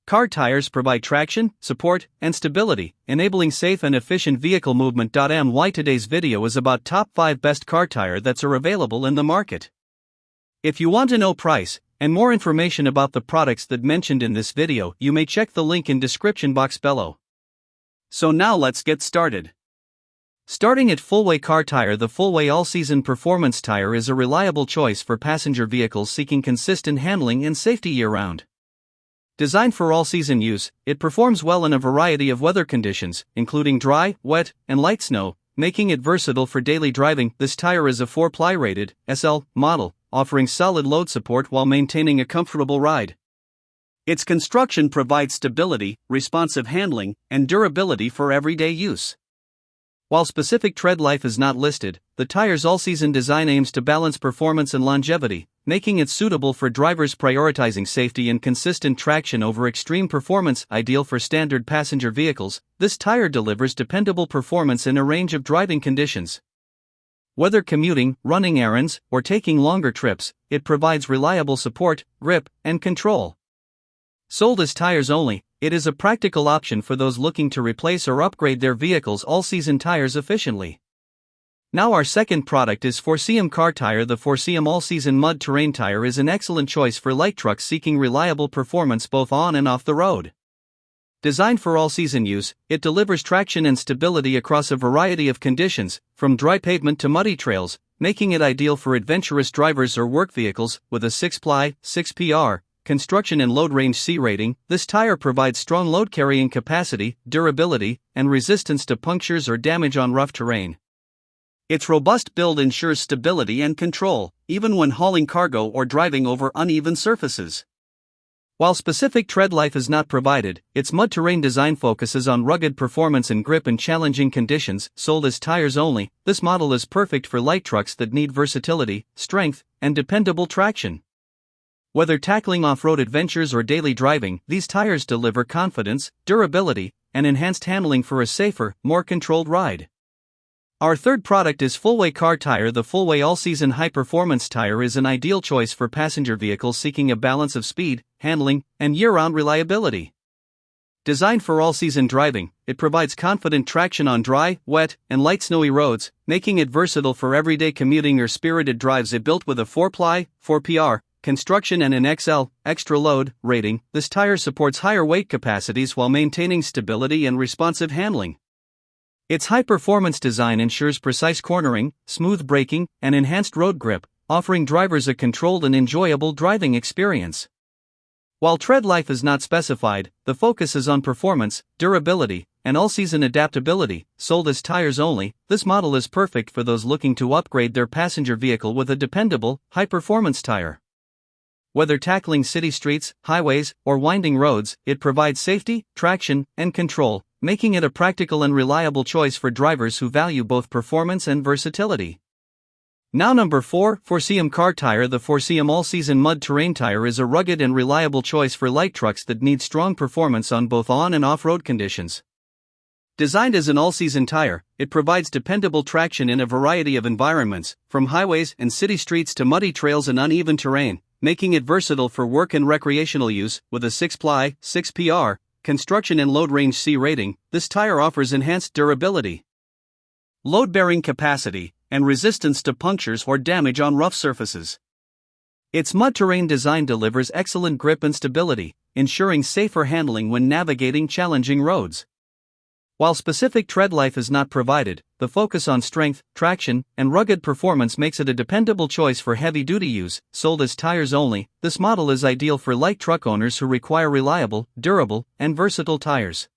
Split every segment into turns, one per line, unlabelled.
Car tires provide traction, support, and stability, enabling safe and efficient vehicle movement. Today's video is about top 5 best car tire that are available in the market. If you want to know price and more information about the products that mentioned in this video, you may check the link in description box below. So now let's get started. Starting at Fullway car tire. The Fullway all-season performance tire is a reliable choice for passenger vehicles seeking consistent handling and safety year-round. Designed for all-season use, it performs well in a variety of weather conditions, including dry, wet, and light snow, making it versatile for daily driving. This tire is a 4-ply rated SL model, offering solid load support while maintaining a comfortable ride. Its construction provides stability, responsive handling, and durability for everyday use. While specific tread life is not listed, the tire's all-season design aims to balance performance and longevity, making it suitable for drivers prioritizing safety and consistent traction over extreme performance. Ideal for standard passenger vehicles, this tire delivers dependable performance in a range of driving conditions. Whether commuting, running errands, or taking longer trips, it provides reliable support, grip, and control. Sold as tires only, it is a practical option for those looking to replace or upgrade their vehicle's all-season tires efficiently. Now our second product is Forceum car tire. The Forceum all-season mud terrain tire is an excellent choice for light trucks seeking reliable performance both on and off the road. Designed for all-season use, it delivers traction and stability across a variety of conditions, from dry pavement to muddy trails, making it ideal for adventurous drivers or work vehicles. With a 6-ply, 6PR, construction and load range C rating, this tire provides strong load carrying capacity, durability, and resistance to punctures or damage on rough terrain. Its robust build ensures stability and control, even when hauling cargo or driving over uneven surfaces. While specific tread life is not provided, its mud terrain design focuses on rugged performance and grip in challenging conditions. Sold as tires only, this model is perfect for light trucks that need versatility, strength, and dependable traction. Whether tackling off-road adventures or daily driving, these tires deliver confidence, durability, and enhanced handling for a safer, more controlled ride. Our third product is Fullway car tire. The Fullway all-season high-performance tire is an ideal choice for passenger vehicles seeking a balance of speed, handling, and year-round reliability. Designed for all-season driving, it provides confident traction on dry, wet, and light snowy roads, making it versatile for everyday commuting or spirited drives. It built with a 4-ply, 4PR, construction and an XL, extra load, rating. This tire supports higher weight capacities while maintaining stability and responsive handling. Its high-performance design ensures precise cornering, smooth braking, and enhanced road grip, offering drivers a controlled and enjoyable driving experience. While tread life is not specified, the focus is on performance, durability, and all-season adaptability. Sold as tires only, this model is perfect for those looking to upgrade their passenger vehicle with a dependable, high-performance tire. Whether tackling city streets, highways, or winding roads, it provides safety, traction, and control, making it a practical and reliable choice for drivers who value both performance and versatility. Now number 4, Forceum car tire. The Forceum all-season mud terrain tire is a rugged and reliable choice for light trucks that need strong performance on both on and off-road conditions. Designed as an all-season tire, it provides dependable traction in a variety of environments, from highways and city streets to muddy trails and uneven terrain, making it versatile for work and recreational use. With a 6-ply, 6PR, construction and load range C rating, this tire offers enhanced durability, load-bearing capacity, and resistance to punctures or damage on rough surfaces. Its mud terrain design delivers excellent grip and stability, ensuring safer handling when navigating challenging roads. While specific tread life is not provided, the focus on strength, traction, and rugged performance makes it a dependable choice for heavy-duty use. Sold as tires only, this model is ideal for light truck owners who require reliable, durable, and versatile tires.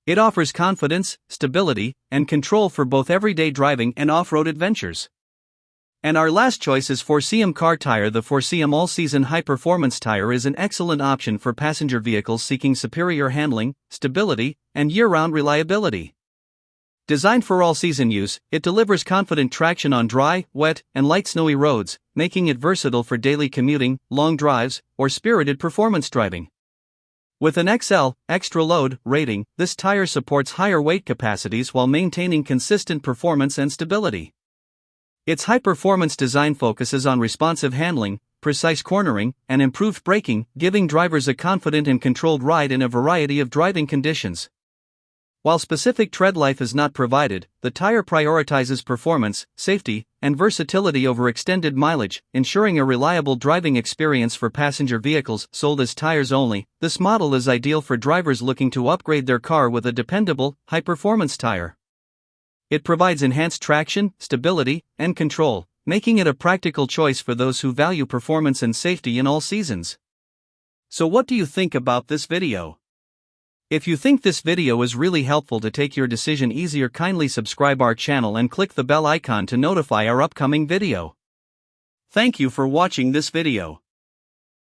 It offers confidence, stability, and control for both everyday driving and off-road adventures. And our last choice is Forceum car tire. The Forceum all-season high-performance tire is an excellent option for passenger vehicles seeking superior handling, stability, and year-round reliability. Designed for all-season use, it delivers confident traction on dry, wet, and light snowy roads, making it versatile for daily commuting, long drives, or spirited performance driving. With an XL, extra load, rating, this tire supports higher weight capacities while maintaining consistent performance and stability. Its high-performance design focuses on responsive handling, precise cornering, and improved braking, giving drivers a confident and controlled ride in a variety of driving conditions. While specific tread life is not provided, the tire prioritizes performance, safety, and versatility over extended mileage, ensuring a reliable driving experience for passenger vehicles sold as tires only. This model is ideal for drivers looking to upgrade their car with a dependable, high-performance tire. It provides enhanced traction, stability, and control, making it a practical choice for those who value performance and safety in all seasons. So what do you think about this video? If you think this video is really helpful to take your decision easier, kindly subscribe our channel and click the bell icon to notify our upcoming video. Thank you for watching this video.